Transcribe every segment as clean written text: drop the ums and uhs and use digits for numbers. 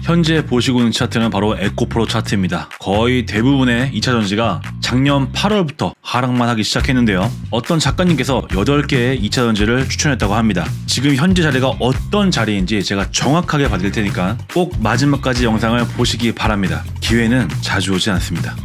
현재 보시고 있는 차트는 바로 에코프로 차트입니다. 거의 대부분의 2차 전지가 작년 8월부터 하락만 하기 시작했는데요. 어떤 작가님께서 8개의 2차 전지를 추천했다고 합니다. 지금 현재 자리가 어떤 자리인지 제가 정확하게 봐드릴 테니까 꼭 마지막까지 영상을 보시기 바랍니다. 기회는 자주 오지 않습니다.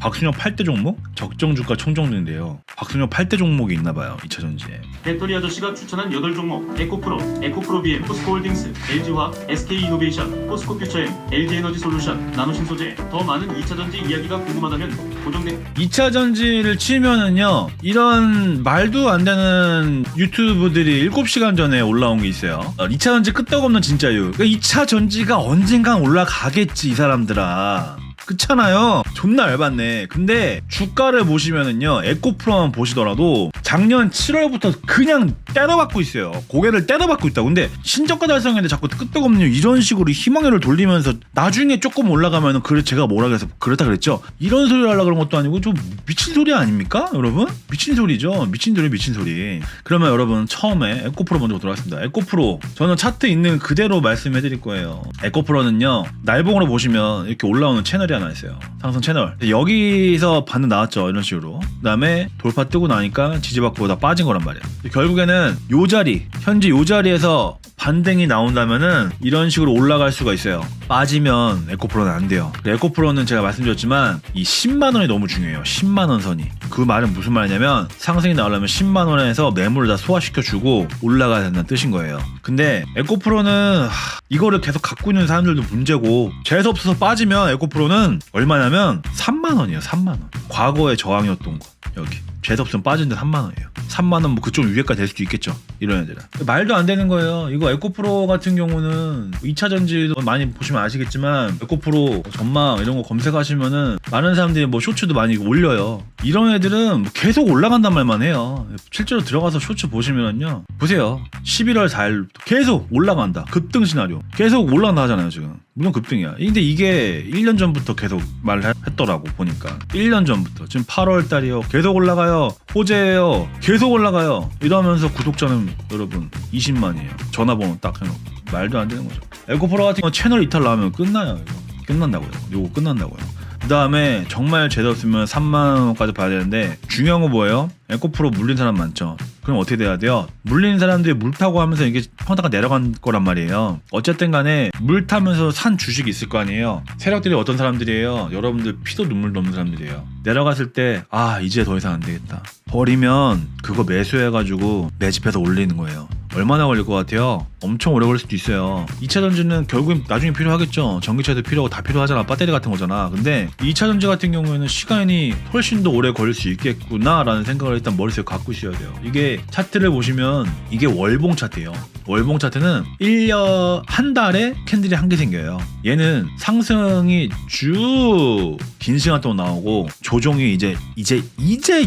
박순혁 8대 종목? 적정주가 총정리인데요. 박순혁 8대 종목이 있나봐요. 2차 전지에. 배터리 아저씨가 추천한 8종목 에코프로, 에코프로 BM, 포스코홀딩스, LG화학, SK이노베이션, 포스코퓨처엠, LG에너지솔루션, 나노신소재. 더 많은 2차 전지 이야기가 궁금하다면 고정된 2차 전지를 치면은요, 이런 말도 안 되는 유튜브들이 7시간 전에 올라온 게 있어요. 2차 전지 끄떡없는 진짜유. 2차 전지가 언젠간 올라가겠지 이 사람들아. 그렇잖아요. 존나 열받네. 근데 주가를 보시면은요, 에코프로만 보시더라도 작년 7월부터 그냥 때려박고 있어요. 고개를 때려박고 있다. 근데 신저가 달성했는데 자꾸 끄떡없는 이런 식으로 희망회를 돌리면서 나중에 조금 올라가면은 그래 제가 뭐라 그래서 그렇다 그랬죠. 이런 소리를 하려고 그런 것도 아니고 좀 미친 소리 아닙니까 여러분? 미친 소리죠. 미친 소리. 그러면 여러분 처음에 에코프로 먼저 보도록 하겠습니다. 에코프로 저는 차트 있는 그대로 말씀해 드릴 거예요. 에코프로는요, 날봉으로 보시면 이렇게 올라오는 채널이 하나 있어요. 상승 채널. 여기서 반등 나왔죠. 이런 식으로. 그 다음에 돌파 뜨고 나니까 지지받고 다 빠진 거란 말이에요. 결국에는 요 자리, 현재 요 자리에서 반등이 나온다면은 이런 식으로 올라갈 수가 있어요. 빠지면 에코프로는 안 돼요. 에코프로는 제가 말씀드렸지만 이 10만원이 너무 중요해요. 10만원 선이. 그 말은 무슨 말이냐면 상승이 나오려면 10만원에서 매물을 다 소화시켜주고 올라가야 된다는 뜻인 거예요. 근데 에코프로는 이거를 계속 갖고 있는 사람들도 문제고, 재수 없어서 빠지면 에코프로는 얼마냐면 3만원이에요. 3만원. 과거의 저항이었던 거. 여기 재수 없으면 빠진데 3만원이에요. 3만원 뭐 그쪽 위에까지 될 수도 있겠죠. 이런 애들은. 말도 안 되는 거예요. 이거 에코프로 같은 경우는 2차 전지도 많이 보시면 아시겠지만, 에코프로 전망 이런 거 검색하시면은 많은 사람들이 뭐 쇼츠도 많이 올려요. 이런 애들은 뭐 계속 올라간단 말만 해요. 실제로 들어가서 쇼츠 보시면은요, 보세요. 11월 4일부터 계속 올라간다. 급등 시나리오. 계속 올라간다 하잖아요 지금. 물론 급등이야. 근데 이게 1년 전부터 계속 말했더라고 보니까. 1년 전부터. 지금 8월 달이요. 계속 올라가요. 호재예요. 계속 올라가요. 이러면서 구독자는 여러분 20만이에요. 전화번호 딱 해놓고. 말도 안 되는 거죠. 에코프로 같은 거 채널 이탈 나오면 끝나요. 이거. 끝난다고요. 이거 끝난다고요. 그 다음에 정말 제대로 쓰면 3만원까지 봐야 되는데, 중요한 거 뭐예요? 에코프로 물린 사람 많죠. 그럼 어떻게 돼야 돼요? 물린 사람들이 물 타고 하면서 이게 평타가 내려간 거란 말이에요. 어쨌든 간에 물 타면서 산 주식이 있을 거 아니에요. 세력들이 어떤 사람들이에요? 여러분들 피도 눈물도 없는 사람들이에요. 내려갔을 때 이제 더 이상 안 되겠다. 버리면 그거 매수해가지고 매집해서 올리는 거예요. 얼마나 걸릴 것 같아요? 엄청 오래 걸릴 수도 있어요. 2차 전지는 결국엔 나중에 필요하겠죠. 전기차도 필요하고 다 필요하잖아. 배터리 같은 거잖아. 근데 2차 전지 같은 경우에는 시간이 훨씬 더 오래 걸릴 수 있겠구나 라는 생각을 일단 머릿속에 갖고 있어야 돼요. 이게 차트를 보시면 이게 월봉 차트예요. 월봉 차트는 1년 한 달에 캔들이 한 개 생겨요. 얘는 상승이 쭉 긴 시간 동안 나오고 조정이 이제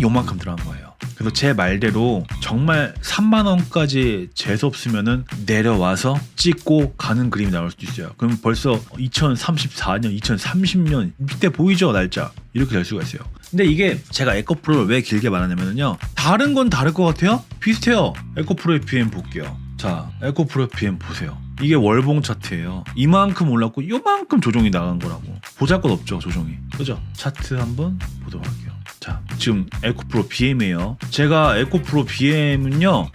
요만큼 들어간 거예요. 그래서 제 말대로 정말 3만원까지 재수 없으면은 내려와서 찍고 가는 그림이 나올 수도 있어요. 그럼 벌써 2034년, 2030년 밑에 보이죠? 날짜. 이렇게 될 수가 있어요. 근데 이게 제가 에코프로를 왜 길게 말하냐면요, 다른 건 다를 것 같아요? 비슷해요. 에코프로의 BM 볼게요. 자, 에코프로 BM 보세요. 이게 월봉 차트예요. 이만큼 올랐고 요만큼 조정이 나간 거라고. 보잘것없죠 조정이. 그죠? 차트 한번 보도록 할게요. 자, 지금 에코프로 BM이에요. 제가 에코프로 BM은요,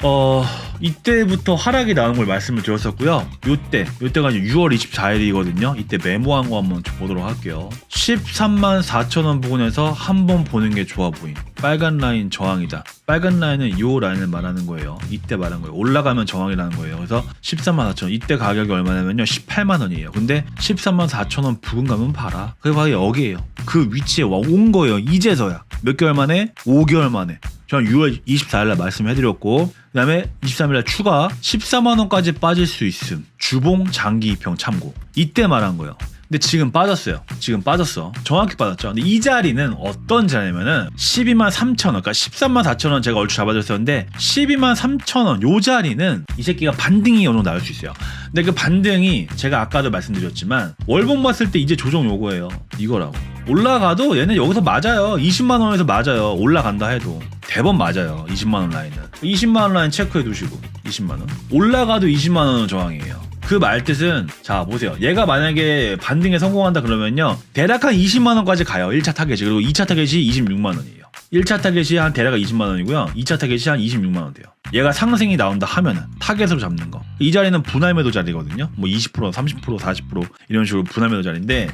이때부터 하락이 나온 걸 말씀을 드렸었고요. 요때가 6월 24일이거든요. 이때 메모한 거 한번 보도록 할게요. 13만 4천원 부근에서 한번 보는 게 좋아 보임. 빨간 라인 저항이다. 빨간 라인은 요 라인을 말하는 거예요. 이때 말한 거예요. 올라가면 저항이라는 거예요. 그래서 13만 4천원. 이때 가격이 얼마냐면요, 18만원이에요. 근데 13만 4천원 부근 가면 봐라. 그게 바로 여기에요. 그 위치에 온 거예요. 이제서야. 몇 개월 만에? 5개월 만에. 저는 6월 24일날 말씀해드렸고, 그 다음에 23일날 추가 14만원까지 빠질 수 있음. 주봉 장기 입형 참고. 이때 말한 거예요. 근데 지금 빠졌어요. 지금 빠졌어. 정확히 빠졌죠. 근데 이 자리는 어떤 자리냐면은 12만 3천원, 그러니까 13만 4천원 제가 얼추 잡아줬었는데 12만 3천원 요 자리는 이 새끼가 반등이 어느 정도 나올 수 있어요. 근데 그 반등이 제가 아까도 말씀드렸지만 월봉 봤을 때 이제 조정 요거예요. 이거라고. 올라가도 얘는 여기서 맞아요. 20만원에서 맞아요. 올라간다 해도 대번 맞아요. 20만원 라인은 20만원 라인 체크해 두시고 20만원 올라가도 20만원은 저항이에요. 그 말 뜻은 자 보세요. 얘가 만약에 반등에 성공한다 그러면요 대략 한 20만원까지 가요. 1차 타겟이. 그리고 2차 타겟이 26만원이에요 1차 타겟이 한 대략 20만원이고요 2차 타겟이 한 26만원 돼요. 얘가 상승이 나온다 하면은 타겟으로 잡는 거. 이 자리는 분할 매도 자리거든요. 뭐 20%, 30%, 40% 이런 식으로 분할 매도 자리인데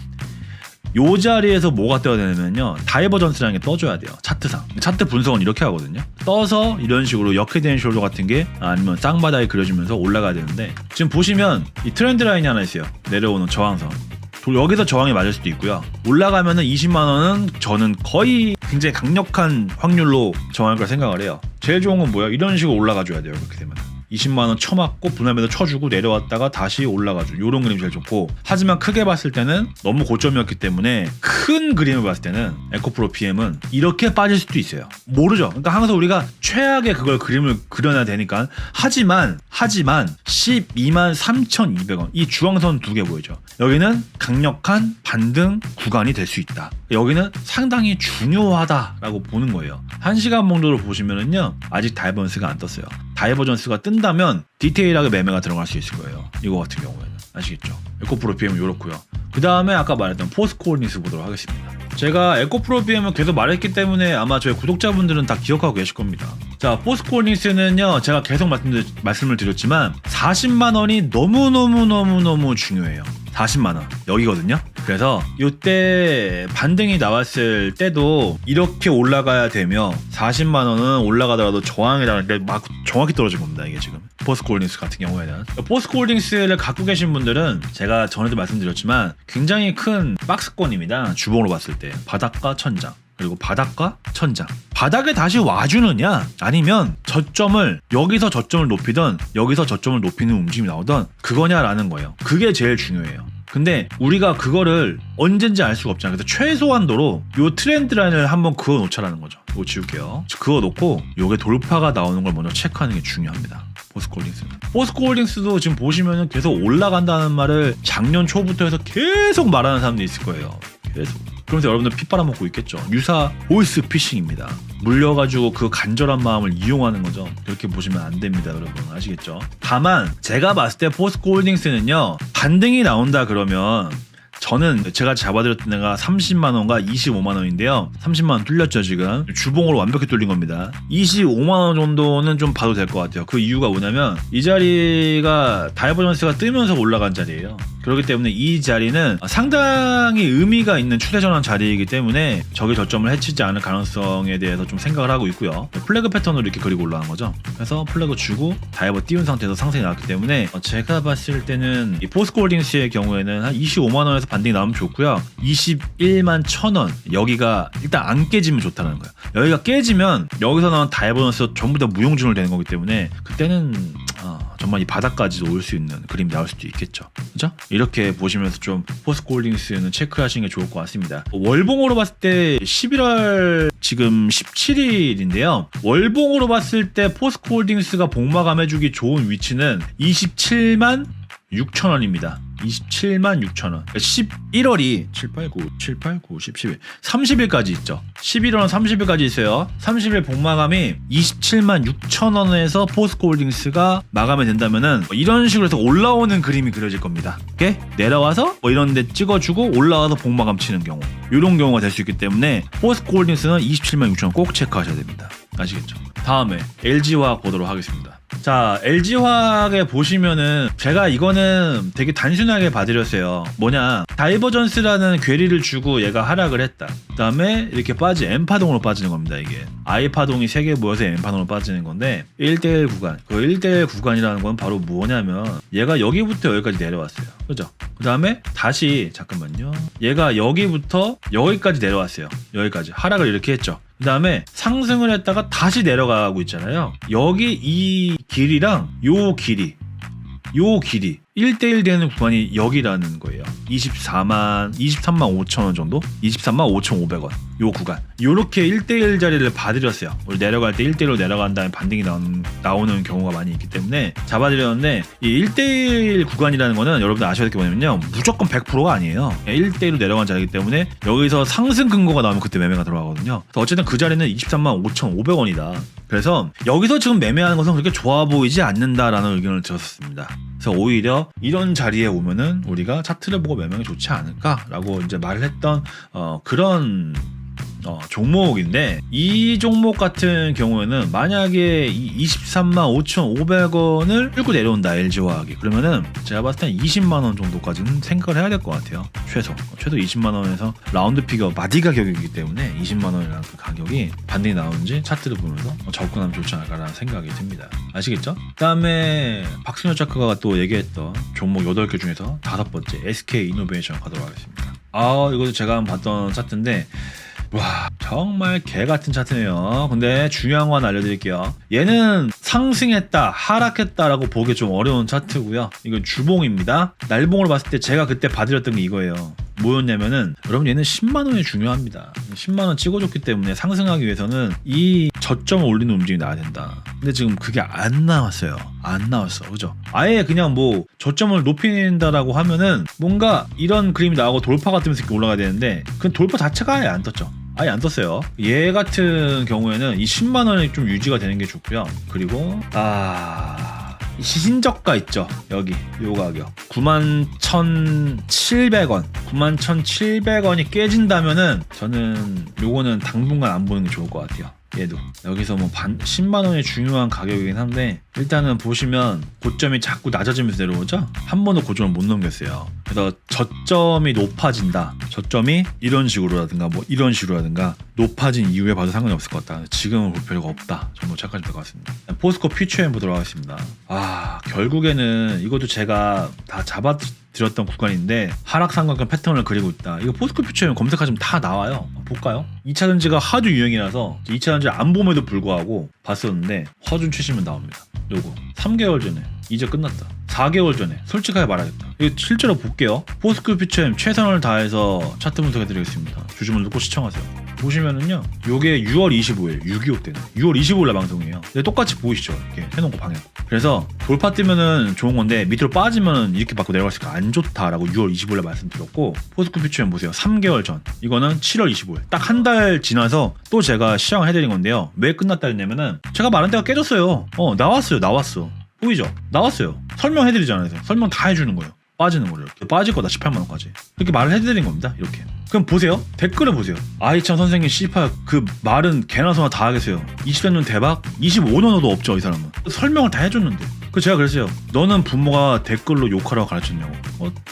요 자리에서 뭐가 떠야 되냐면요 다이버전스라는 게 떠줘야 돼요. 차트상. 차트 분석은 이렇게 하거든요. 떠서 이런 식으로 역헤드앤 숄더 같은 게 아니면 쌍바닥에 그려지면서 올라가야 되는데 지금 보시면 이 트렌드 라인이 하나 있어요. 내려오는 저항선. 여기서 저항이 맞을 수도 있고요. 올라가면은 20만원은 저는 거의 굉장히 강력한 확률로 저항할 거라 생각을 해요. 제일 좋은 건 뭐야? 이런 식으로 올라가줘야 돼요. 그렇게 되면 20만원 쳐맞고 분할매도 쳐주고 내려왔다가 다시 올라가죠. 요런 그림이 제일 좋고 하지만 크게 봤을 때는 너무 고점이었기 때문에 큰 그림을 봤을 때는 에코프로 PM은 이렇게 빠질 수도 있어요. 모르죠. 그러니까 항상 우리가 최악의 그걸 그림을 그려놔야 되니까 하지만 12만 3,200원 이 주황선 두 개 보이죠. 여기는 강력한 반등 구간이 될 수 있다. 여기는 상당히 중요하다라고 보는 거예요. 1시간 정도로 보시면은요 아직 다이버전스가 안 떴어요. 다이버전스가 뜬다면 디테일하게 매매가 들어갈 수 있을 거예요. 이거 같은 경우에는 아시겠죠? 에코프로 BM은 이렇고요. 그 다음에 아까 말했던 포스코홀딩스 보도록 하겠습니다. 제가 에코프로 BM을 계속 말했기 때문에 아마 저희 구독자분들은 다 기억하고 계실 겁니다. 자, 포스코홀딩스는요 제가 계속 말씀을 드렸지만 40만원이 너무너무 중요해요. 40만원 여기거든요. 그래서 이때 반등이 나왔을 때도 이렇게 올라가야 되며 40만원은 올라가더라도 저항이라는 게 막 정확히 떨어진 겁니다. 이게 지금 포스코홀딩스 같은 경우에는 포스코홀딩스를 갖고 계신 분들은 제가 전에도 말씀드렸지만 굉장히 큰 박스권입니다. 주봉으로 봤을 때 바닥과 천장 그리고 바닥과 천장 바닥에 다시 와주느냐 아니면 저점을 여기서 저점을 높이든 여기서 저점을 높이는 움직임이 나오든 그거냐라는 거예요. 그게 제일 중요해요. 근데 우리가 그거를 언젠지 알 수가 없잖아요. 그래서 최소한도로 요 트렌드 라인을 한번 그어 놓자라는 거죠. 이거 지울게요. 그어 놓고 요게 돌파가 나오는 걸 먼저 체크하는 게 중요합니다. 포스코홀딩스는. 포스코홀딩스도 지금 보시면은 계속 올라간다는 말을 작년 초부터 해서 계속 말하는 사람들이 있을 거예요. 계속. 그러면서 여러분들 피 빨아먹고 있겠죠. 유사 보이스 피싱입니다. 물려가지고 그 간절한 마음을 이용하는 거죠. 그렇게 보시면 안 됩니다, 여러분. 아시겠죠? 다만 제가 봤을 때 포스코홀딩스는요 반등이 나온다 그러면 저는 제가 잡아드렸던 데가 30만원과 25만원인데요 30만원 뚫렸죠. 지금 주봉으로 완벽히 뚫린 겁니다. 25만원 정도는 좀 봐도 될 것 같아요. 그 이유가 뭐냐면 이 자리가 다이버전스가 뜨면서 올라간 자리예요. 그렇기 때문에 이 자리는 상당히 의미가 있는 추세전환 자리이기 때문에 저기 저점을 해치지 않을 가능성에 대해서 좀 생각을 하고 있고요. 플래그 패턴으로 이렇게 그리고 올라간 거죠. 그래서 플래그 주고 다이버 띄운 상태에서 상승이 나왔기 때문에 제가 봤을 때는 이 포스코홀딩스의 경우에는 한 25만원에서 반등이 나오면 좋고요. 21만 1,000원 여기가 일단 안 깨지면 좋다는 거예요. 여기가 깨지면 여기서 나온 다이버전스 전부 다 무용지물 되는 거기 때문에 그때는 정말 이 바닥까지도 올 수 있는 그림이 나올 수도 있겠죠. 그죠? 이렇게 보시면서 좀 포스코홀딩스는 체크하시는 게 좋을 것 같습니다. 월봉으로 봤을 때 11월 지금 17일인데요. 월봉으로 봤을 때 포스코홀딩스가 복마감해주기 좋은 위치는 27만 6천원입니다. 27만 6천원. 11월이 7, 8, 9, 7, 8, 9, 10, 11 30일까지 있죠. 11월은 30일까지 있어요. 30일 복마감이 27만 6천원에서 포스코홀딩스가 마감이 된다면은 이런 식으로 해서 올라오는 그림이 그려질 겁니다. 오케이? 내려와서 이런 데 찍어주고 올라와서 복마감 치는 경우 이런 경우가 될 수 있기 때문에 포스코홀딩스는 27만 6천원 꼭 체크하셔야 됩니다. 아시겠죠? 다음에 LG화학 보도록 하겠습니다. 자, LG화학에 보시면은 제가 이거는 되게 단순하게 봐드렸어요. 뭐냐, 다이버전스라는 괴리를 주고 얘가 하락을 했다. 그 다음에 이렇게 M파동으로 빠지는 겁니다. 이게 I파동이 3개 모여서 M파동으로 빠지는 건데 1대1 구간. 그 1대1 구간이라는 건 바로 뭐냐면 얘가 여기부터 여기까지 내려왔어요. 그죠? 그 다음에 다시 잠깐만요. 얘가 여기부터 여기까지 내려왔어요. 여기까지 하락을 이렇게 했죠. 그 다음에 상승을 했다가 다시 내려가고 있잖아요. 여기 이 길이랑 요 길이 1대1 되는 구간이 여기라는 거예요. 23만 5천 원 정도? 23만 5,500원 요 구간 요렇게 1대1 자리를 봐드렸어요. 우리 내려갈 때 1대1로 내려간 다음에 반등이 나오는 경우가 많이 있기 때문에 잡아드렸는데 이 1대1 구간이라는 거는 여러분들 아셔야 될 게 뭐냐면요, 무조건 100%가 아니에요. 1대1로 내려간 자리이기 때문에 여기서 상승 근거가 나오면 그때 매매가 들어가거든요. 그래서 어쨌든 그 자리는 23만 5,500원이다. 그래서 여기서 지금 매매하는 것은 그렇게 좋아 보이지 않는다라는 의견을 들었습니다. 그래서 오히려 이런 자리에 오면은 우리가 차트를 보고 매매하기 좋지 않을까라고 이제 말을 했던 그런 종목인데, 이 종목 같은 경우에는 만약에 이 23만 5,500원을 끌고 내려온다, LG화학이. 그러면은 제가 봤을 땐 20만 원 정도까지는 생각을 해야 될 것 같아요. 최소 20만 원에서 라운드 피겨 마디 가격이기 때문에 20만 원이라는 그 가격이 반등이 나오는지 차트를 보면서 접근하면 좋지 않을까라는 생각이 듭니다. 아시겠죠? 그다음에 박승현 작가가 또 얘기했던 종목 8개 중에서 5번째 SK 이노베이션 가도록 하겠습니다. 이것도 제가 한번 봤던 차트인데, 와, 정말 개같은 차트네요. 근데 중요한 거 하나 알려드릴게요. 얘는 상승했다 하락했다라고 보기 좀 어려운 차트고요. 이건 주봉입니다. 날봉으로 봤을 때 제가 그때 봐드렸던 게 이거예요. 뭐였냐면은, 여러분 얘는 10만원이 중요합니다. 10만원 찍어줬기 때문에 상승하기 위해서는 이 저점을 올리는 움직임이 나야 된다. 근데 지금 그게 안 나왔어요. 안 나왔어. 그죠? 아예 그냥 뭐 저점을 높인다라고 하면은 뭔가 이런 그림이 나오고 돌파 같으면서 이렇게 올라가야 되는데, 그 돌파 자체가 아예 안 떴죠. 아예 안 떴어요. 얘 같은 경우에는 이 10만원이 좀 유지가 되는 게 좋고요. 그리고 신저가 있죠. 여기 요 가격 91,700원 91,700원이 깨진다면은 저는 요거는 당분간 안 보는 게 좋을 것 같아요. 얘도 여기서 뭐 10만원이 중요한 가격이긴 한데, 일단은 보시면 고점이 자꾸 낮아지면서 내려오죠. 한 번도 고점을 못 넘겼어요. 그래서 저점이 높아진다, 저점이 이런 식으로라든가 뭐 이런 식으로라든가 높아진 이후에 봐도 상관이 없을 것 같다. 지금은 볼 필요가 없다 정도 착각하시면 될 것 같습니다. 포스코 퓨처엠 보도록 하겠습니다. 결국에는 이것도 제가 다 잡아드렸던 구간인데 하락상각형 패턴을 그리고 있다. 이거 포스코 퓨처엠 검색하시면 다 나와요. 볼까요? 2차전지가 하도 유행이라서 2차전지 안 봄에도 불구하고 봤었는데 허준 치시면 나옵니다. 요거 3개월 전에 이제 끝났다. 4개월 전에 솔직하게 말하겠다. 이거 실제로 볼게요. 포스코 퓨처엠 최선을 다해서 차트 분석해드리겠습니다. 주주분들 꼭 시청하세요. 보시면은요, 요게 6월 25일 6.25 때는 6월 25일날 방송이에요. 근데 똑같이 보이시죠? 이렇게 해놓은 거 방향. 그래서 돌파 뜨면은 좋은 건데 밑으로 빠지면은 이렇게 받고 내려갔으니까 안 좋다라고 6월 25일날 말씀드렸고, 포스코 퓨처엠 보세요. 3개월 전. 이거는 7월 25일. 딱 한 달 지나서 또 제가 시향을 해드린 건데요. 왜 끝났다 했냐면은 제가 말한 데가 깨졌어요. 나왔어. 보이죠? 나왔어요. 설명해드리잖아요. 설명 다 해주는 거예요. 빠지는 거를 이렇게 빠질 거다 18만원까지 이렇게 말을 해드린 겁니다. 이렇게. 그럼 보세요. 댓글을 보세요. 아이참 선생님 씨발 그 말은 개나 소나 다 하겠어요. 23년 대박? 25년호도 없죠 이 사람은. 설명을 다 해줬는데. 그 제가 그랬어요. 너는 부모가 댓글로 욕하라고 가르쳤냐고.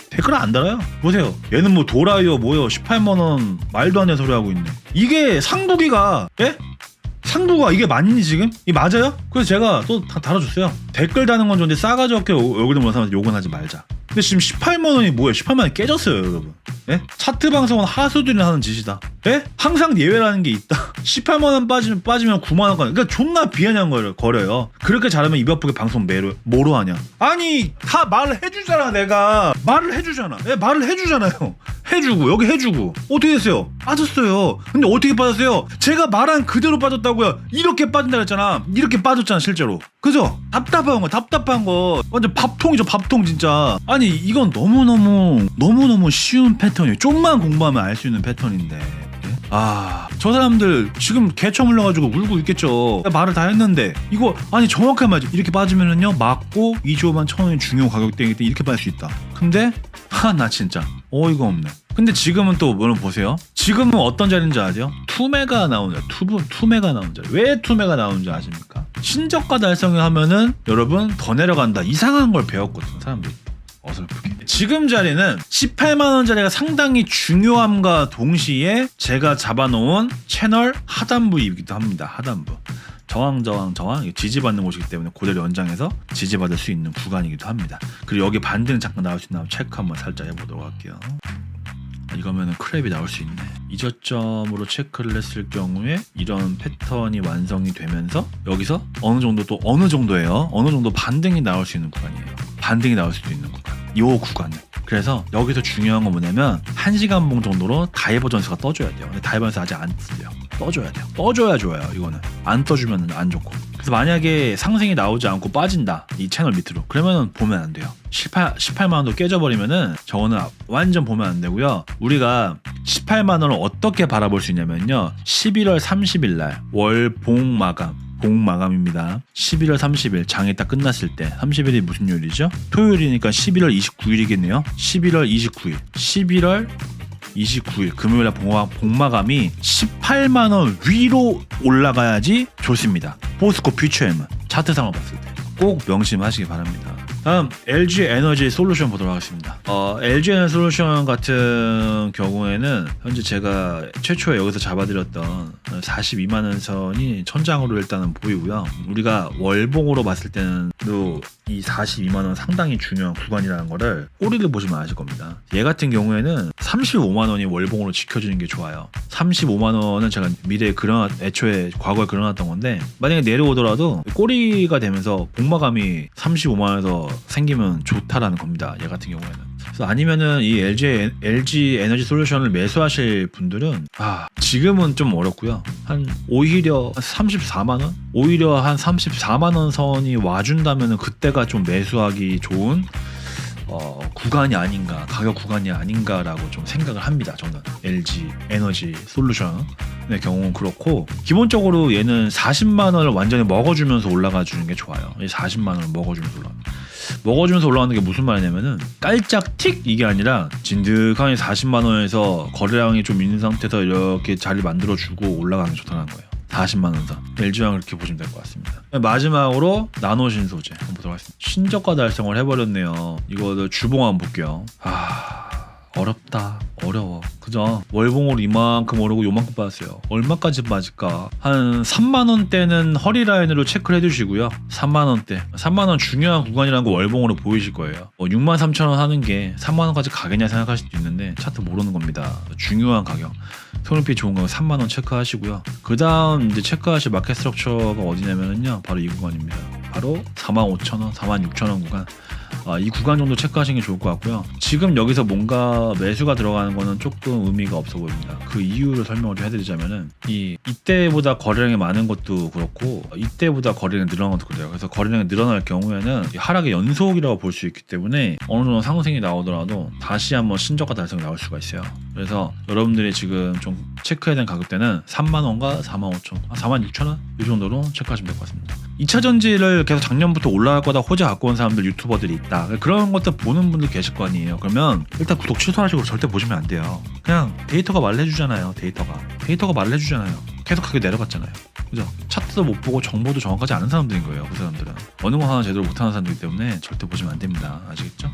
댓글을 안 달아요. 보세요. 얘는 뭐 도라이어 뭐요 18만원 말도 안 되는 소리 하고 있네. 이게 상부기가 상부가 이게 맞니 지금? 이게 맞아요? 그래서 제가 또 다 달아줬어요. 댓글 다는 건 좋은데 싸가지 없게 얼굴 모는 사람한테 욕은 하지 말자. 근데 지금 18만원이 뭐예요? 18만원이 깨졌어요 여러분. 차트 방송은 하수들이 하는 짓이다. 항상 예외라는 게 있다. 18만원 빠지면 9만원까지. 그러니까 존나 비아냥 거려요. 그렇게 잘하면 입 아프게 방송 뭐로 하냐. 아니 다 말을 해주잖아. 내가 말을 해주잖아. 말을 해주잖아요. 해주고 여기 해주고 어떻게 됐어요? 빠졌어요. 근데 어떻게 빠졌어요? 제가 말한 그대로 빠졌다고요. 이렇게 빠진다 그랬잖아. 이렇게 빠졌잖아 실제로. 그죠? 답답한 거 완전 밥통이죠. 밥통 진짜. 아니 이건 너무너무 쉬운 패턴이에요. 좀만 공부하면 알 수 있는 패턴인데. 저 사람들 지금 개처 물려가지고 울고 있겠죠. 말을 다 했는데 이거 아니 정확하게 맞아. 이렇게 빠지면은요 맞고 2조 1,000원이 중요 가격대이기 때문에 이렇게 빠질 수 있다. 근데 나 진짜 어이가 없네. 근데 지금은 또 뭐를 보세요. 지금은 어떤 자리인지 아세요? 투매가 나오는 자리. 투매가 나오는 자리. 왜 투매가 나오는지 아십니까? 신저가 달성을 하면은 여러분 더 내려간다. 이상한 걸 배웠거든요 사람들이. 어설프게. 지금 자리는 18만원짜리가 상당히 중요함과 동시에 제가 잡아놓은 채널 하단부이기도 합니다. 하단부. 저항 지지받는 곳이기 때문에 그대로 연장해서 지지받을 수 있는 구간이기도 합니다. 그리고 여기 반등 잠깐 나올 수 있나 체크 한번 살짝 해보도록 할게요. 이거면은 크랩이 나올 수 있네. 이 저점으로 체크를 했을 경우에 이런 패턴이 완성이 되면서 여기서 어느 정도 반등이 나올 수 있는 구간이에요. 반등이 나올 수도 있는 구간. 요 구간은. 그래서 여기서 중요한 건 뭐냐면 1시간 봉 정도로 다이버전스가 떠줘야 돼요. 근데 다이버전스 아직 안 뜨요. 떠줘야 돼요. 떠줘야 좋아요. 이거는 안 떠주면 안 좋고. 그래서 만약에 상승이 나오지 않고 빠진다, 이 채널 밑으로, 그러면 보면 안 돼요. 18만원도 깨져버리면은 저거는 완전 보면 안 되고요. 우리가 18만원을 어떻게 바라볼 수 있냐면요, 11월 30일 날 월봉 마감, 봉 마감입니다. 11월 30일 장이 딱 끝났을 때, 30일이 무슨 요일이죠? 토요일이니까 11월 29일이겠네요. 11월 29일 11월 29일 금요일날 봉마감이 18만원 위로 올라가야지 좋습니다. 포스코 퓨처엠은 차트상을 봤을 때 꼭 명심하시기 바랍니다. 다음 LG 에너지 솔루션 보도록 하겠습니다. LG 에너지 솔루션 같은 경우에는 현재 제가 최초에 여기서 잡아드렸던 42만원 선이 천장으로 일단은 보이고요. 우리가 월봉으로 봤을 때는 또 이 42만원 상당히 중요한 구간이라는 거를 꼬리를 보시면 아실 겁니다. 얘 같은 경우에는 35만원이 월봉으로 지켜주는 게 좋아요. 35만원은 제가 미래에 애초에 과거에 그려놨던 건데, 만약에 내려오더라도 꼬리가 되면서 복마감이 35만원에서 생기면 좋다라는 겁니다. 얘 같은 경우에는. 그래서 아니면은 이 LG 에너지 솔루션을 매수하실 분들은 지금은 좀 어렵고요. 오히려 34만원? 오히려 한 34만원 선이 와준다면은 그때가 좀 매수하기 좋은 구간이 아닌가, 가격 구간이 아닌가라고 좀 생각을 합니다. 저는 LG 에너지 솔루션의 경우는 그렇고, 기본적으로 얘는 40만원을 완전히 먹어주면서 올라가 주는 게 좋아요. 40만원을 먹어주면서 올라가는 게 무슨 말이냐면은 깔짝 틱 이게 아니라 진득하게 40만원에서 거래량이 좀 있는 상태에서 이렇게 자리 만들어주고 올라가는 게 좋다는 거예요. 40만원 선. LG랑 그렇게 보시면 될 것 같습니다. 마지막으로 나노신소재 한번 보도록 하겠습니다. 신저가 달성을 해버렸네요. 이거 주봉 한번 볼게요. 어려워. 그죠? 월봉으로 이만큼 오르고 요만큼 빠졌어요. 얼마까지 빠질까? 한 3만원대는 허리라인으로 체크를 해주시고요. 3만원대. 3만원 중요한 구간이라는 거 월봉으로 보이실 거예요. 63,000원 하는 게 3만원까지 가겠냐 생각하실 수도 있는데, 차트 모르는 겁니다. 중요한 가격. 손익비 좋은 거 3만원 체크하시고요. 그 다음 이제 체크하실 마켓 스트럭처가 어디냐면요, 바로 이 구간입니다. 바로 45,000원, 46,000원 구간. 이 구간 정도 체크하시는 게 좋을 것 같고요. 지금 여기서 뭔가 매수가 들어가는 거는 조금 의미가 없어 보입니다. 그 이유를 설명을 좀 해드리자면은, 이때보다 거래량이 많은 것도 그렇고 이때보다 거래량이 늘어난 것도 그래요. 그래서 거래량이 늘어날 경우에는 하락의 연속이라고 볼 수 있기 때문에 어느 정도 상승이 나오더라도 다시 한번 신저가 달성이 나올 수가 있어요. 그래서 여러분들이 지금 좀 체크해야 되는 가격대는 3만원과 45,000원, 46,000원 이 정도로 체크하시면 될 것 같습니다. 2차 전지를 계속 작년부터 올라갈 거다 호재 갖고 온 사람들, 유튜버들이 있다. 그런 것들 보는 분들 계실 거 아니에요. 그러면 일단 구독 취소하시고 절대 보시면 안 돼요. 그냥 데이터가 말해주잖아요. 데이터가 말해주잖아요. 계속 가격 내려갔잖아요. 그죠? 차트도 못 보고 정보도 정확하지 않은 사람들인 거예요. 그 사람들은 어느 거 하나 제대로 못하는 사람들이기 때문에 절대 보시면 안 됩니다. 아시겠죠?